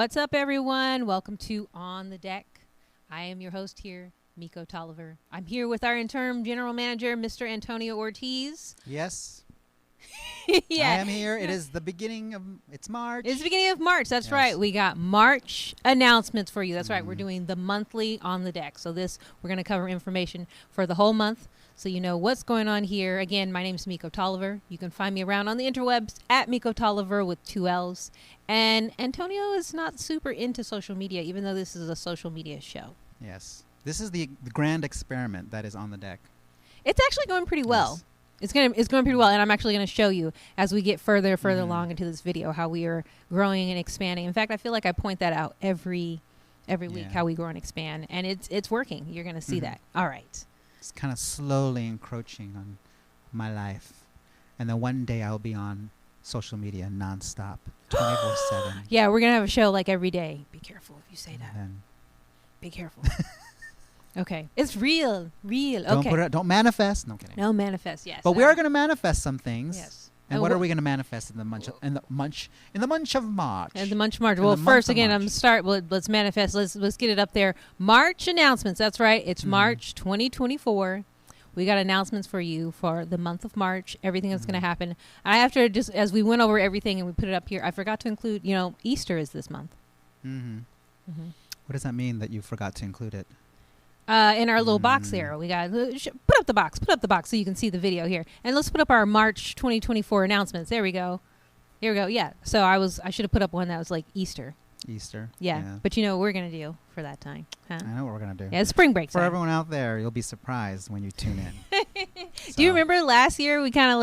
What's up, everyone? Welcome to On the Deck. I am your host here, Miko Tolliver. I'm here with our interim general manager, Mr. Antonio Ortiz. Yes. Yeah. I am here. It is the beginning of, it's March. It's the beginning of March. That's Yes. right. We got March announcements for you. That's right. We're doing the monthly On the Deck. So we're going to cover information for the whole month, so you know what's going on here. Again, my name is Miko Tolliver. You can find me around on the interwebs at Miko Tolliver with 2 L's. And Antonio is not super into social media, even though this is a social media show. Yes. This is the grand experiment that is on the deck. It's actually going pretty well. Yes. It's going pretty well, and I'm actually going to show you as we get further along into this video how we are growing and expanding. In fact, I feel like I point that out every week, how we grow and expand, and it's working. You're going to see that. All right. It's kind of slowly encroaching on my life, and then one day I'll be on social media nonstop, 24/7. Yeah, we're going to have a show like every day. Be careful if you say that. Be careful. Okay. It's real. Okay. Don't manifest. No kidding. No manifest. Yes. But we are going to manifest some things. Yes. And what are we going to manifest in the month of March? And the month of March. Well, first again, let's manifest. Let's get it up there. March announcements. That's right. It's March 2024. We got announcements for you for the month of March. Everything that's going to happen. I have to just, as we went over everything and we put it up here, I forgot to include. Easter is this month. What does that mean that you forgot to include it? In our little box there, we got put up the box so you can see the video here, and let's put up our March 2024 announcements. There we go. Yeah. So I should have put up one that was like Easter. Yeah. But you know what we're gonna do for that time, huh? I know what we're gonna do. Yeah, it's spring break for time. everyone out there. You'll be surprised when you tune in. Do you remember last year we kind of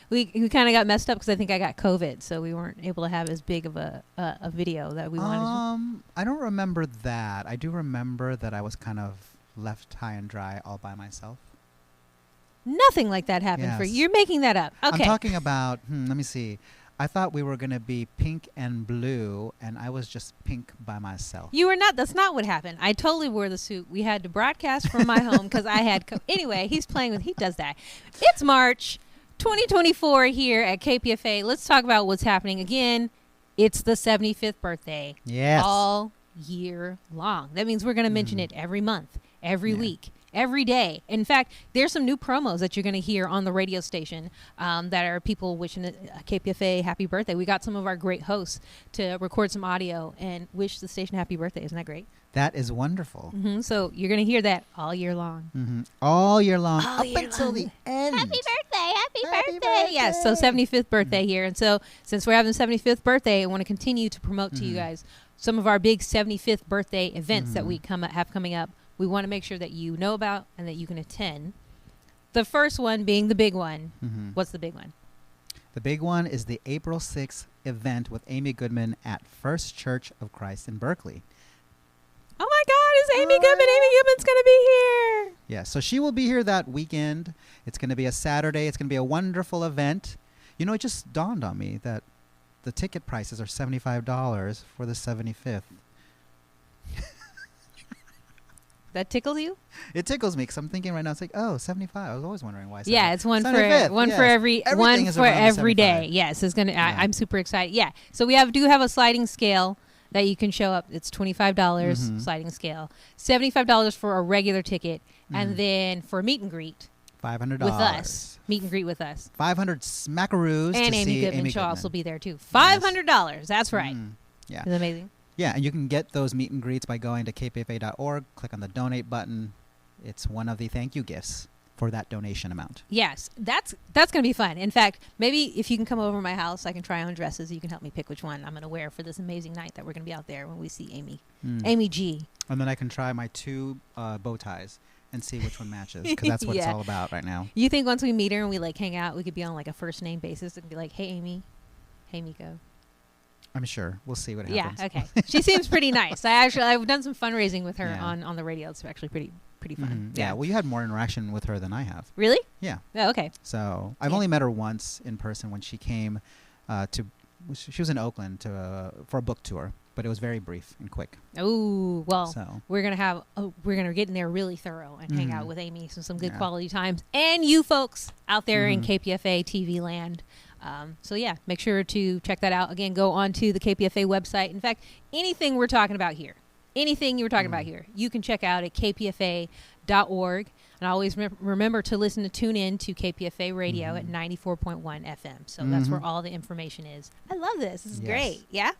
we kind of got messed up because I think I got COVID, so we weren't able to have as big of a video that we wanted. I don't remember that. I do remember that I was kind of left high and dry all by myself. Nothing like that happened for you. You're making that up. Okay. I'm talking about, let me see. I thought we were going to be pink and blue, and I was just pink by myself. You were not. That's not what happened. I totally wore the suit. We had to broadcast from my home because I had... Anyway, he does that. It's March 2024 here at KPFA. Let's talk about what's happening. Again, it's the 75th birthday. Yes. All year long. That means we're going to mention it every month, every week, every day. In fact, there's some new promos that you're going to hear on the radio station that are people wishing KPFA happy birthday. We got some of our great hosts to record some audio and wish the station happy birthday. Isn't that great? That is wonderful. So you're going to hear that all year long. All year long. Up until the end. Happy birthday. Yes, so 75th birthday here. And so since we're having the 75th birthday, I want to continue to promote to you guys some of our big 75th birthday events that we have coming up. We want to make sure that you know about and that you can attend. The first one being the big one. What's the big one? The big one is the April 6th event with Amy Goodman at First Church of Christ in Berkeley. Oh my God, it's Amy Goodman. Amy Goodman's going to be here. Yeah, so she will be here that weekend. It's going to be a Saturday. It's going to be a wonderful event. You know, it just dawned on me that the ticket prices are $75 for the 75th. That tickles you? It tickles me because I'm thinking right now, it's like, oh, 75. I was always wondering why. Yeah, it's one for every day. Yes, it's gonna. I'm super excited. Yeah, so we do have a sliding scale that you can show up. It's $25 sliding scale, $75 for a regular ticket, and then for meet and greet, $500 with us. Meet and greet with us. 500 smackaroos and to Amy see Goodman. Amy She'll Goodman. also be there too. $500. That's right. Yeah, it's amazing. Yeah, and you can get those meet and greets by going to kpfa.org, click on the donate button. It's one of the thank you gifts for that donation amount. Yes, that's going to be fun. In fact, maybe if you can come over to my house, I can try on dresses. You can help me pick which one I'm going to wear for this amazing night that we're going to be out there when we see Amy. Amy G. And then I can try my 2 bow ties and see which one matches, because that's what it's all about right now. You think once we meet her and we hang out, we could be on a first name basis and be like, hey, Amy. Hey, Miko. I'm sure. We'll see what happens. Yeah, okay. She seems pretty nice. I've done some fundraising with her on the radio. It's actually pretty fun. Yeah, well, you had more interaction with her than I have. Really? Yeah. Oh, okay. So I've only met her once in person when she came she was in Oakland for a book tour, but it was very brief and quick. Oh, well, we're going to get in there really thorough and hang out with Amy, some good quality times. And you folks out there in KPFA TV land. So yeah, make sure to check that out. Again, go on to the KPFA website. In fact, anything we're talking about here, anything you were talking about here, you can check out at kpfa.org. And always remember to tune in to KPFA Radio at 94.1 FM. So that's where all the information is. I love this. This is great. Yeah?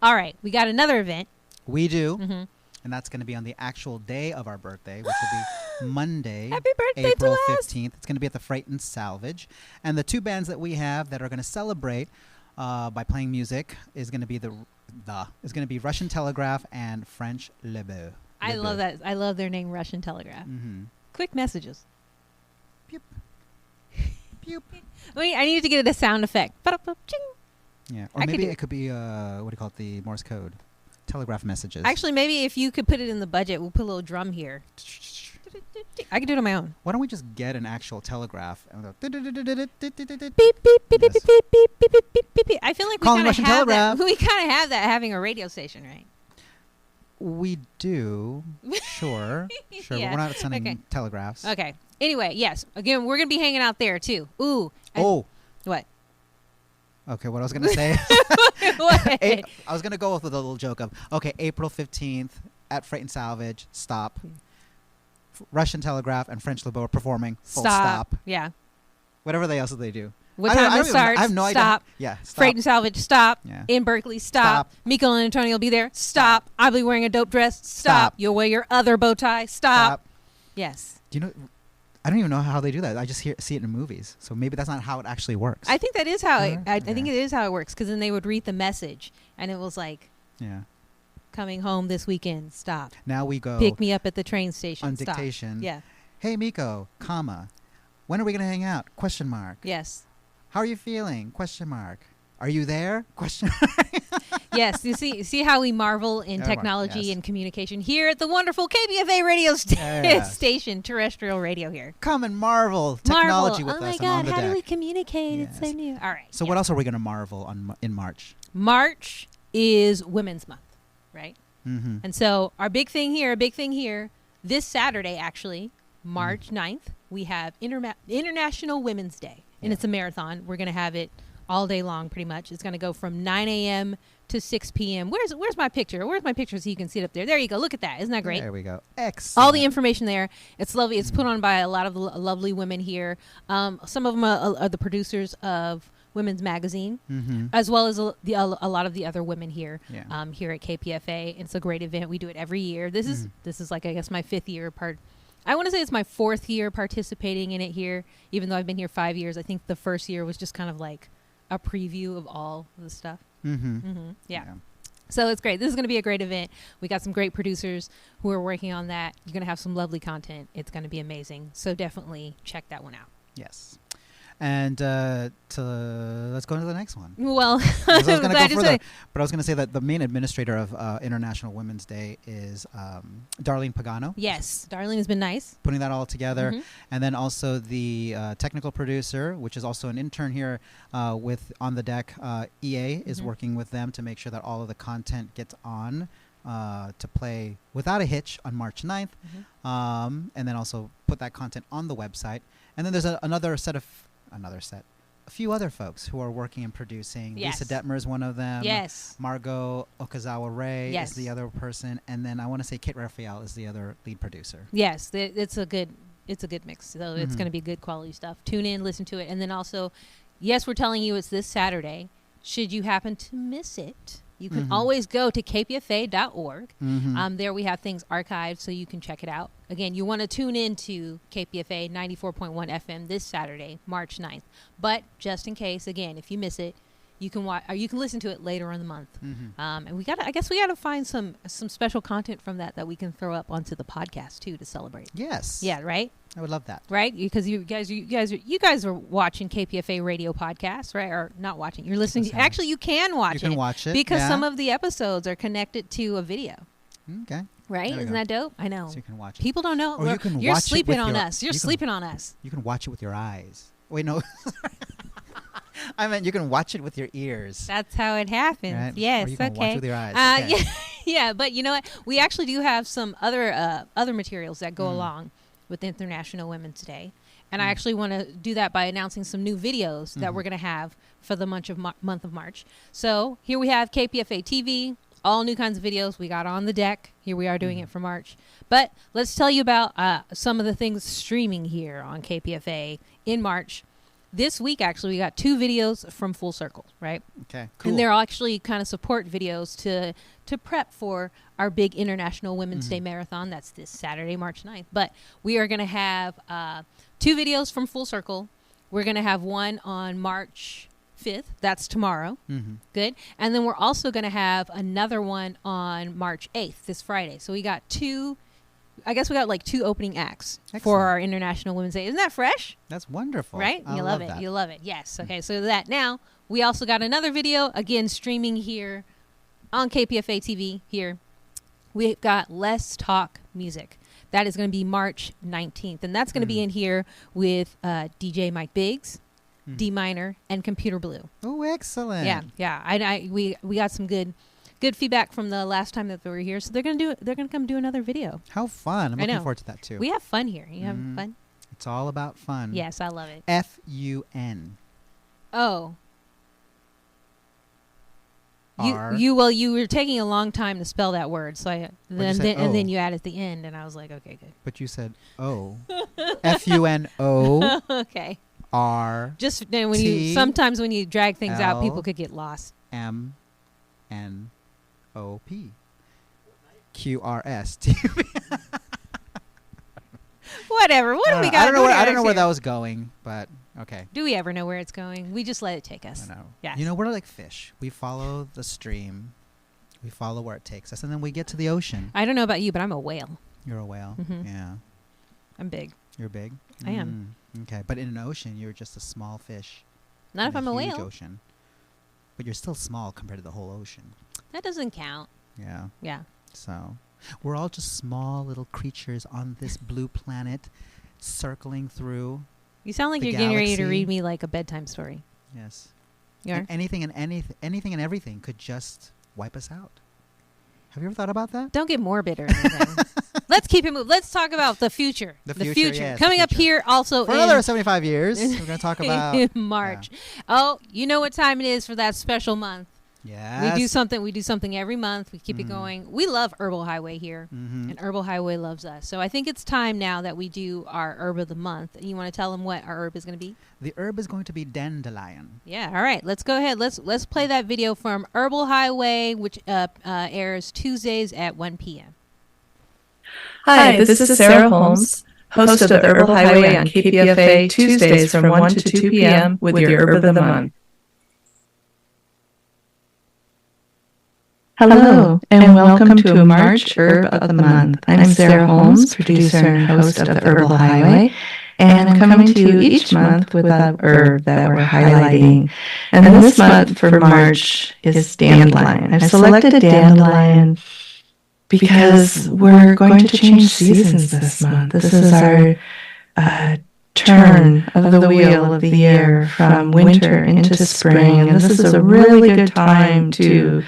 All right. We got another event. We do. And that's going to be on the actual day of our birthday, which will be Monday, Happy birthday April to us. 15th. It's going to be at the Freight and Salvage. And the two bands that we have that are going to celebrate by playing music is going to be is going to be Russian Telegraph and French LeBeau. I love that. I love their name, Russian Telegraph. Quick messages. Pew. Pew. Wait, I need to get it a sound effect. Yeah, or maybe it could be what do you call it? The Morse code, telegraph messages. Actually, maybe if you could put it in the budget, we'll put a little drum here. I can do it on my own. Why don't we just get an actual telegraph? And Beep beep beep beep beep beep beep beep beep beep beep. I feel like we Calling kind of Russian have Telegraph. that. We kind of have that having a radio station, right? we do, sure, sure, Yeah. but we're not sending Okay. telegraphs. Okay. Anyway, yes. Again, we're gonna be hanging out there too. Ooh. Oh, What? okay. What I was gonna say. What? I was gonna go with a little joke of April 15th at Freight and Salvage. Stop. Russian Telegraph and French LeBeau are performing. Full stop. Yeah. Whatever else they do. What I don't- time I it don't even- starts? I have no Stop. idea. Yeah. Stop. Freight and Salvage. Stop. Yeah. In Berkeley. Stop. Miko and Antonio will be there. Stop. I'll be wearing a dope dress. Stop. Stop. You'll wear your other bow tie. Stop. Yes. Do you know? I don't even know how they do that. I just see it in movies. So maybe that's not how it actually works. I think that is how it, I think Yeah. it is how it works, because then they would read the message and it was like, Yeah. coming home this weekend. Stop. Now we go Pick me up at the train station. on Stop. dictation. Yeah. Hey Miko, comma. When are we gonna hang out? Question mark. Yes. How are you feeling? Question mark. Are you there? Question. Yes. You see how we marvel in Yeah, technology yes. and communication here at the wonderful KPFA radio Yeah. station, terrestrial radio here. Come and marvel technology Marvel. with Oh us my and on God, the how deck. do we communicate? It's so Yes. new. All right. So yeah. what else are we gonna marvel in March? March is Women's Month, right? Mm-hmm. And so our big thing here, this Saturday actually, March 9th, we have International Women's Day. And Yeah. it's a marathon. We're going to have it all day long pretty much. It's going to go from 9 a.m. to 6 p.m. Where's my picture? Where's my picture so you can see it up there? There you go. Look at that. Isn't that great? There we go. Excellent. All the information there. It's lovely. It's put on by a lot of lovely women here. Some of them are the producers of Women's Magazine, Mm-hmm. as well as a lot of the other women here. Yeah. Here at KPFA. It's a great event. We do it every year. This is like, I guess, my 5th year I want to say it's my 4th year participating in it here, even though I've been here 5 years. I think the first year was just kind of like a preview of all the stuff. Mm-hmm. Yeah. So it's great. This is going to be a great event. We got some great producers who are working on that. You're going to have some lovely content. It's going to be amazing. So definitely check that one out. Yes. And let's go into the next one. Well, I was going to glad go to further, say- but I was going to say that the main administrator of International Women's Day is Darlene Pagano. Yes, Darlene has been nice. Putting that all together. Mhm. And then also the technical producer, which is also an intern here with On the Deck, EA, is Mhm. working with them to make sure that all of the content gets on to play without a hitch on March 9th. Mhm. And then also put that content on the website. And then there's a few other folks who are working and producing. Yes. Lisa Detmer is one of them. Yes. Margot Okazawa-Ray Yes. is the other person. And then I want to say Kit Raphael is the other lead producer. Yes, it's a good mix. So it's Mhm. going to be good quality stuff. Tune in, listen to it, and then also, yes, we're telling you it's this Saturday. Should you happen to miss it, you can Mhm. always go to kpfa.org. Mm-hmm. There we have things archived, so you can check it out. Again, you want to tune in to KPFA 94.1 FM this Saturday, March 9th. But just in case, again, if you miss it, you can watch or you can listen to it later in the month. Mm-hmm. And I guess we got to find some special content from that we can throw up onto the podcast too to celebrate. Yes. Yeah, right. I would love that. Right, because you guys are watching KPFA radio podcasts, right? Or not watching? You're listening. Listen. Actually, you can watch You can watch it. because yeah. some of the episodes are connected to a video. Okay. Right? There we Isn't go. that dope? I know. So you can watch it. People don't know. Or you can You're watch it sleeping with on your- us. You're you can- sleeping on us. You can watch it with your eyes. Wait, no. I meant you can watch it with your ears. That's how it happens. Right? Yes. Or you can Okay. watch it with your eyes. Okay. Yeah. Yeah. But you know what? We actually do have some other materials that go along with International Women's Day. And I actually want to do that by announcing some new videos that we're going to have for the month of March. So here we have KPFA TV, all new kinds of videos we got on the deck. Here we are doing it for March. But let's tell you about some of the things streaming here on KPFA in March. This week, actually, we got 2 videos from Full Circle, right? Okay, cool. And they're actually kind of support videos to prep for our big International Women's Day Marathon. That's this Saturday, March 9th. But we are going to have 2 videos from Full Circle. We're going to have one on March 5th. That's tomorrow. Good. And then we're also going to have another one on March 8th, this Friday. So we got 2... I guess we got like 2 opening acts for our International Women's Day. Isn't that fresh? That's wonderful. Right? I You love it. that. You love it. Yes. Okay. So that now we also got another video, again, streaming here on KPFA TV here. We've got Let's Talk Music. That is going to be March 19th. And that's going to be in here with DJ Mike Biggs, D Minor, and Computer Blue. Oh, excellent. Yeah. We got some good feedback from the last time that they were here, so they're gonna come do another video. How fun. I'm looking forward to that too. We have fun here. You have fun? It's all about fun. Yes, I love it. FUN. Oh. R. You were taking a long time to spell that word, so and then you added the end, and I was like, okay, good. But you said O. FUNO. Okay. R. Just sometimes when you drag things out, people could get lost. MNOP. QRS. Whatever. What do we got? I don't know where that was going, but okay. Do we ever know where it's going? We just let it take us. I know. Yes. You know, we're like fish. We follow the stream. We follow where it takes us, and then we get to the ocean. I don't know about you, but I'm a whale. You're a whale. Yeah. I'm big. You're big? I am. Okay. But in an ocean, you're just a small fish. Not if I'm a huge whale. Ocean. But you're still small compared to the whole ocean. That doesn't count. Yeah. Yeah. So we're all just small little creatures on this blue planet circling through. You sound like the you're getting ready to galaxy. read me like a bedtime story. Yes. You are? And anything and everything could just wipe us out. Have you ever thought about that? Don't get morbid or anything. Let's keep it moving. Let's talk about the future. The future, yes, Coming the up future. here also For another 75 years, we're going to talk about in March. Yeah. Oh, you know what time it is for that special month. Yes. We do something every month. We keep it going. We love Herbal Highway here, and Herbal Highway loves us. So I think it's time now that we do our herb of the month. You want to tell them what our herb is going to be? The herb is going to be Dandelion. Yeah. All right. Let's go ahead. Let's play that video from Herbal Highway, which airs Tuesdays at 1 p.m. Hi, this is Sarah Holmes, host of the Herbal Highway on KPFA Tuesdays from 1 to 2 p.m. with your herb of the month. Hello, and welcome to a March Herb of the Month. I'm Sarah Holmes, producer and host of the Herbal Highway, and I'm coming to you each month with a herb that we're highlighting. And this month for March is Dandelion. I've selected Dandelion because we're going to change seasons this month. This is our turn of the wheel of the year from winter into spring, and this is a really good time to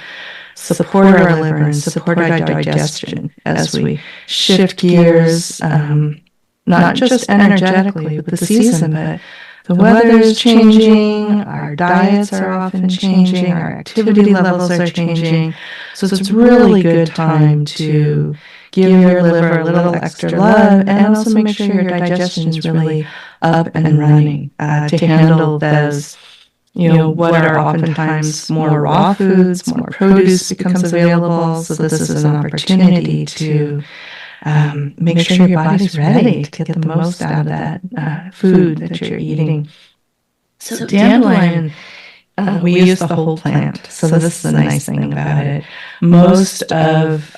support our liver and support our digestion as we shift gears, not just energetically with the season, but the weather is changing, our diets are often changing, our activity levels are changing. So it's a really good time to give your liver a little extra love and also make sure your digestion is really up and running to handle those what are oftentimes more raw foods, more produce becomes available. So this is an opportunity to make sure your body's ready to get the most out of that food that you're eating. So dandelion, we use the whole plant. So this is the nice thing about it. Most of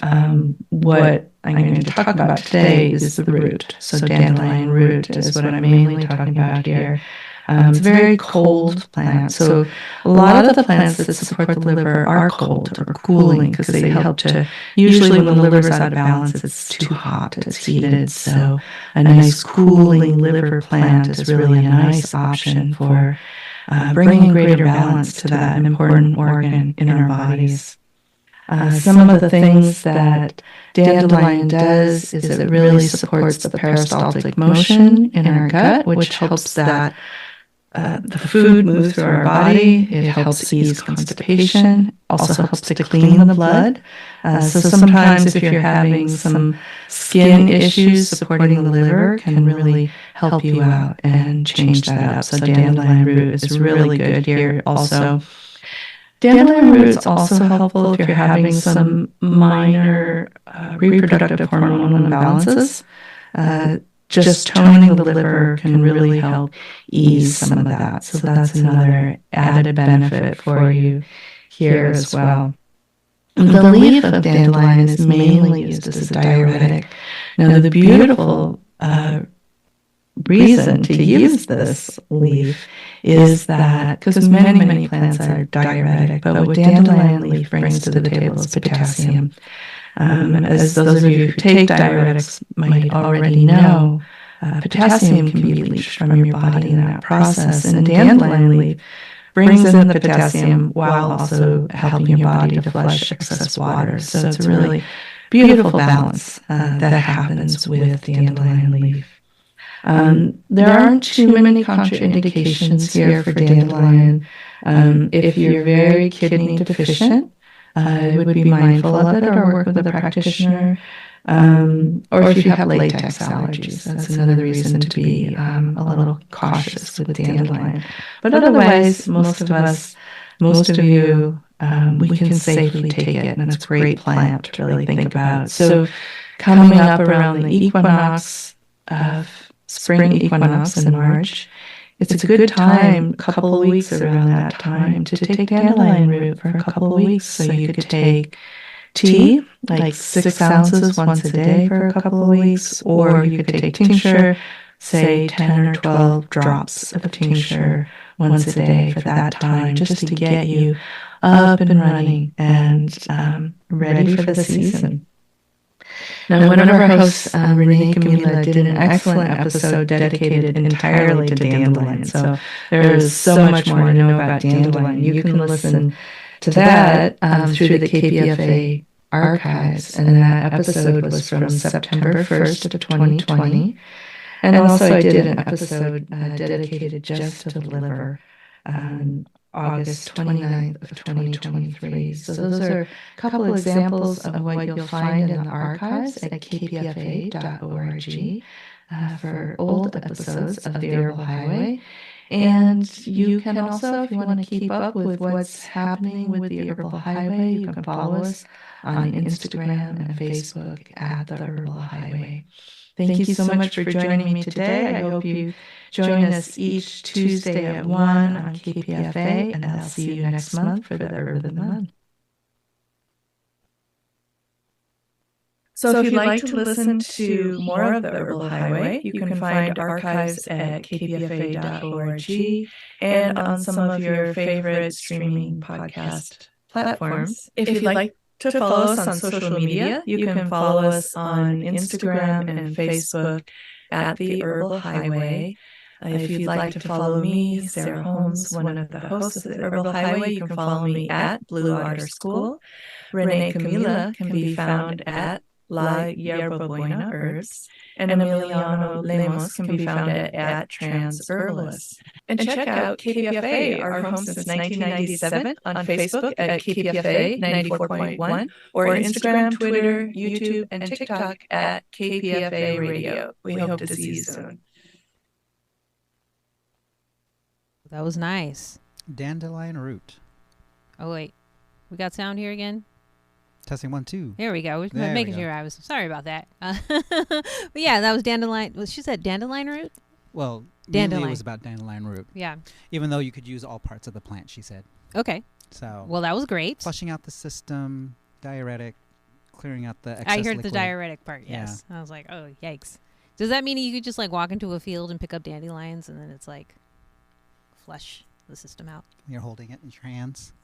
what I'm going to talk about today is the root. So dandelion root is what I'm mainly talking about here. It's a very cold plant. So a lot of the plants that support the liver are cold or cooling because they help to, usually when the liver's out of balance, it's too hot, it's heated. So a nice cooling liver plant is really a nice option for bringing greater balance to that important organ in our bodies. Some of the things that dandelion does is it really supports the peristaltic motion in our gut, which helps that the food move through our body. It helps ease constipation, also helps to clean the blood. So sometimes if you're having some skin issues, supporting the liver can really help you out and change that up. So dandelion root is really good here also. Dandelion root is also helpful if you're having some minor reproductive hormonal imbalances. Just toning the liver can really help ease some of that. So that's another added benefit for you here as well. The leaf of dandelion is mainly used as a diuretic. Now, the beautiful reason to use this leaf is that, because many plants are diuretic, but what dandelion leaf brings to the table is potassium. As those of you who take diuretics might already know, potassium can be leached from your body in that process, and dandelion leaf brings in the potassium while also helping your body to flush excess water. So it's a really beautiful balance that happens with dandelion leaf. There aren't too many contraindications here for dandelion. If you're very kidney deficient, I would be mindful of it or work with a practitioner. Or if you have latex allergies, that's another reason to be a little cautious with dandelion. But otherwise, most of you, we can safely take it, and it's a great plant to really think about. So coming up around the equinox of spring equinox in March, it's a good time, a couple of weeks around that time, to take dandelion root for a couple of weeks. So you could take tea, like 6 ounces once a day for a couple of weeks, or you could take tincture, say 10 or 12 drops of tincture once a day for that time, just to get you up and running and ready for the season. Now, one of our hosts, Renee Camila, did an excellent episode dedicated entirely to dandelion. So there is so much more to know about dandelion. You can listen to that through the KPFA archives. And that episode was from September 1st of 2020. And also I did an episode dedicated just to the liver on August 29th of 2023. So those are a couple of examples of what you'll find in the archives at kpfa.org for old episodes of the Herbal Highway. And you can also, if you want to keep up with what's happening with the Herbal Highway, you can follow us on Instagram and Facebook at the Herbal Highway. Thank you so much for joining me today. I hope you join us each Tuesday at 1 on KPFA, and I'll see you next month for the Herb of the Month. So if you'd like to listen to more of the Herbal Highway, you can find archives at kpfa.org and on some of your favorite streaming podcast platforms. If you'd like to follow us on social media, you can follow us on Instagram and Facebook at the Herbal Highway. If you'd like to follow me, Sarah Holmes, one of the hosts of the Herbal Highway, you can follow me at Blue Otter School. Renee Camila can be found at La Yerba Buena Herbs, and Emiliano Lemos can be found at Trans Herbalist. And check out KPFA, our home since 1997, on Facebook at KPFA 94.1, or Instagram, Twitter, YouTube, and TikTok at KPFA Radio. We hope to see you soon. That was nice. Dandelion root. Oh, wait. We got sound here again? Testing 1, 2. There we go. We're making sure. I was sorry about that. But yeah, that was dandelion. Well, she said dandelion root? Well, dandelion. mainly it was about dandelion root. Yeah. Even though you could use all parts of the plant, she said. Okay. So. Well, that was great. Flushing out the system, diuretic, clearing out the excess I heard liquid. the diuretic part, yes. Yeah. I was like, oh, yikes. Does that mean you could just like walk into a field and pick up dandelions and then it's like flush the system out? You're holding it in your hands.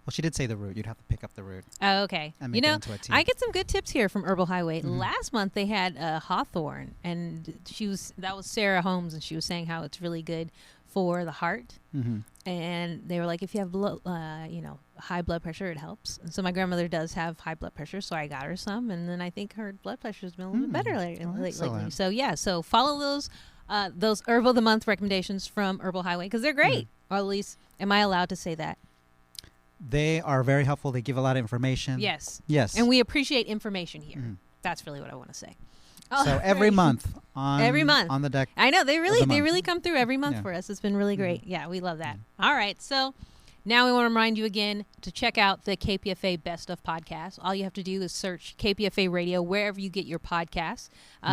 Well, she did say the root. You'd have to pick up the root. Oh, okay. You know, I get some good tips here from Herbal Highway. Mm-hmm. Last month they had hawthorn, and that was Sarah Holmes, and she was saying how it's really good for the heart. Mm-hmm. And they were like, if you have high blood pressure, it helps. And so my grandmother does have high blood pressure, so I got her some, and then I think her blood pressure has been a little bit better lately. So yeah, so follow those Herbal of the Month recommendations from Herbal Highway because they're great. Or at least, am I allowed to say that? They are very helpful. They give a lot of information. Yes. And we appreciate information here. That's really what I want to say. So every month on the deck. I know they really come through every month for us. It's been really great. Yeah, we love that. All right, so now we want to remind you again to check out the KPFA Best of Podcast. All you have to do is search KPFA Radio wherever you get your podcasts.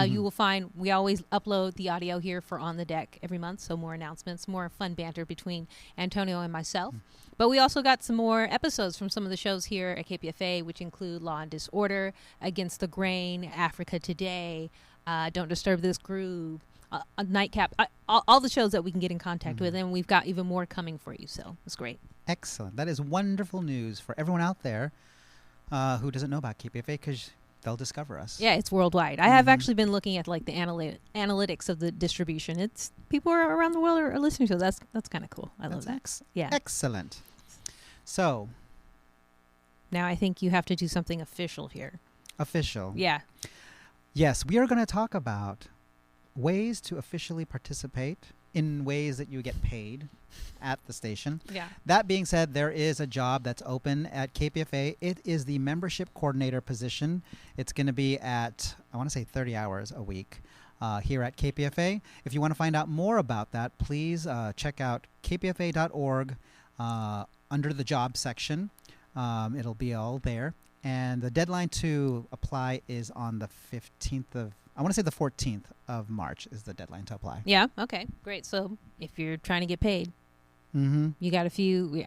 You will find we always upload the audio here for On the Deck every month, so more announcements, more fun banter between Antonio and myself. But we also got some more episodes from some of the shows here at KPFA, which include Law and Disorder, Against the Grain, Africa Today, Don't Disturb This Groove, Nightcap, all the shows that we can get in contact with, and we've got even more coming for you, so it's great. Excellent. That is wonderful news for everyone out there who doesn't know about KPFA because they'll discover us. Yeah, it's worldwide. I have actually been looking at like the analytics of the distribution. It's people around the world are listening to us. That's kind of cool. I love that. Yeah. Excellent. So now I think you have to do something official here. Official. Yeah. Yes, we are going to talk about ways to officially participate in ways that you get paid at the station. Yeah. That being said, there is a job that's open at KPFA. It is the membership coordinator position. It's going to be at, I want to say 30 hours a week here at KPFA. If you want to find out more about that, please check out kpfa.org under the job section. It'll be all there. And the deadline to apply is on the 15th of, I want to say the 14th of March is the deadline to apply. Yeah. Okay. Great. So if you're trying to get paid, you got a few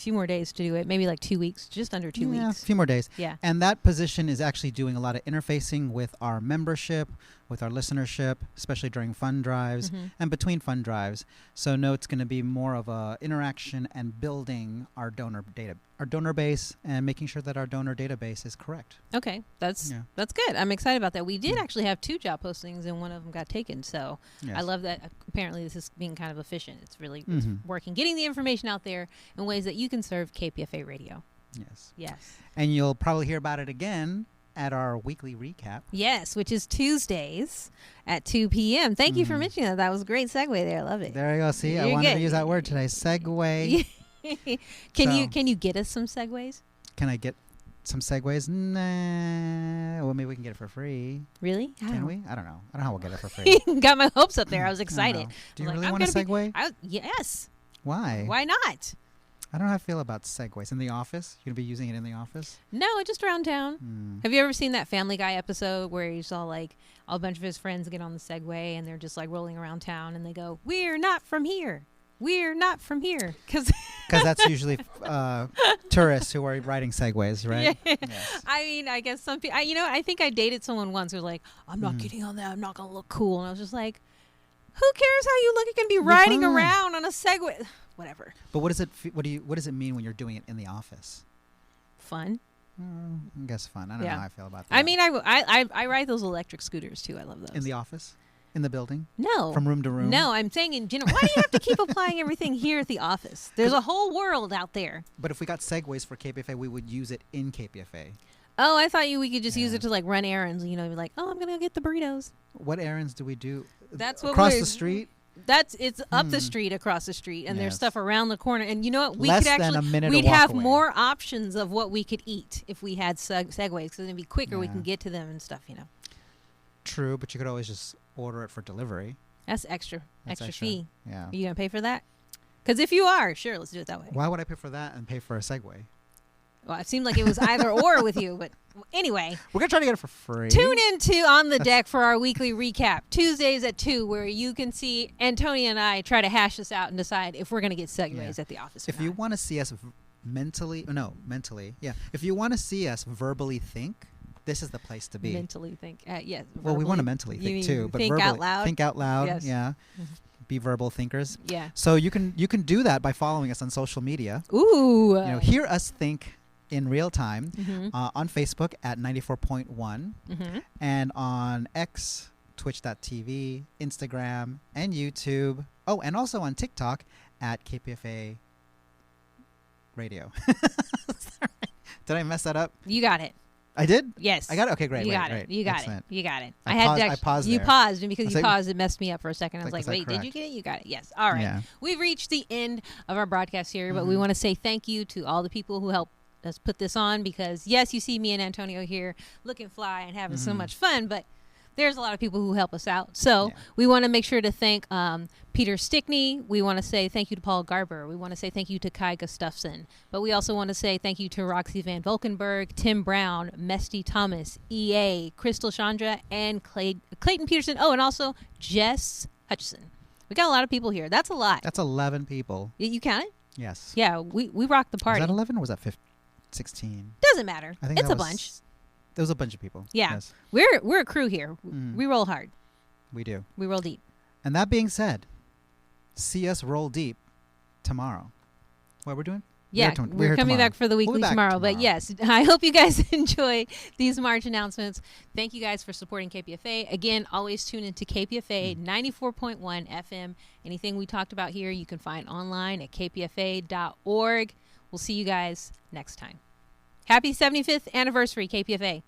more days to do it. Maybe like 2 weeks, just under 2 weeks. Yeah, a few more days. Yeah. And that position is actually doing a lot of interfacing with our membership, with our listenership, especially during fund drives and between fund drives. So no, it's going to be more of a interaction and building our donor base and making sure that our donor database is correct. Okay, that's good. I'm excited about that. We did actually have 2 job postings and one of them got taken. So I love that. Apparently, this is being kind of efficient. It's really it's working, getting the information out there in ways that you can serve KPFA Radio. Yes. And you'll probably hear about it again at our weekly recap. Yes, which is Tuesdays at 2 p.m. Thank you for mentioning that. That was a great segue there. I love it. There you go. See, I wanted to use that word today. Segue. Can you get us some segues? Can I get some segues? Nah. Well, maybe we can get it for free. Really? Can we? I don't know. I don't know how we'll get it for free. Got my hopes up there. I was excited. Do you really want a segue? Yes. Why? Why not? I don't know how I feel about segues. In the office? You're going to be using it in the office? No, just around town. Have you ever seen that Family Guy episode where you saw like a bunch of his friends get on the Segway and they're just like rolling around town and they go, "We're not from here. We're not from here." Because that's usually tourists who are riding Segways, right? Yeah. Yes. I mean, I guess some people, I think I dated someone once who was like, "I'm not getting on that. I'm not going to look cool." And I was just like, who cares how you look? You can be riding around on a Segway. Whatever. But what does it mean when you're doing it in the office? Fun. I guess fun. I don't know how I feel about that. I mean, I ride those electric scooters too. I love those. In the office? In the building? No. From room to room? No, I'm saying in general. Why do you have to keep applying everything here at the office? There's a whole world out there. But if we got Segways for KPFA, we would use it in KPFA. Oh, I thought we could just use it to like run errands. Like, oh, I'm gonna go get the burritos. What errands do we do? That's what across the street. It's up the street, across the street, and there's stuff around the corner. And you know what? Less than a minute we'd to walk have away. more options of what we could eat if we had Segways, because it'd be quicker. We can get to them and stuff. True, but you could always just order it for delivery. That's extra fee. Yeah. Are you gonna pay for that? Because if you are, sure, let's do it that way. Why would I pay for that and pay for a Segway? Well, it seemed like it was either or with you, but anyway. We're going to try to get it for free. Tune into On the Deck for our weekly recap, Tuesdays at 2, where you can see Antonia and I try to hash this out and decide if we're going to get Segways at the office or If you want to see us mentally, if you want to see us verbally think, this is the place to be. Mentally think, yes. Well, we want to mentally think too, but think verbally, out loud. Think out loud, yes. Yeah. Be verbal thinkers. Yeah. So you can do that by following us on social media. Ooh. Hear us think in real time on Facebook at 94.1 and on X, twitch.tv, Instagram, and YouTube. Oh, and also on TikTok at KPFA Radio. Did I mess that up? You got it. I did? Yes. I got it? Okay, great. You Great, got great. it. You got Excellent. it. You got it. I paused You there. paused, and because Was you I- paused, it messed me up for a second. I was Like, like, was I wait, did you correct? get it? You got it. Yes. All right. Yeah. We've reached the end of our broadcast here, but we want to say thank you to all the people who helped us put this on because, yes, you see me and Antonio here looking fly and having so much fun, but there's a lot of people who help us out. So Yeah. we want to make sure to thank Peter Stickney. We want to say thank you to Paul Garber. We want to say thank you to Kai Gustafson. But we also want to say thank you to Roxy Van Volkenberg, Tim Brown, Mesty Thomas, EA, Crystal Chandra, and Clayton Peterson. Oh, and also Jess Hutchison. We got a lot of people here. That's a lot. That's 11 people. You count it? Yes. Yeah, we rocked the Was party. that 11 or was that 16? Doesn't matter. I think It's that a was- bunch. There was a bunch of people. Yeah. Yes, We're a crew here. Mm. We roll hard. we do. We roll deep. And that being said, see us roll deep tomorrow. What we're doing? Yeah, We're we're here coming tomorrow. back for the We'll be weekly back tomorrow. But tomorrow. yes, I hope you guys enjoy these March announcements. Thank you guys for supporting KPFA. Again, always tune into KPFA 94.1 FM. Anything we talked about here, you can find online at kpfa.org. We'll see you guys next time. Happy 75th anniversary, KPFA.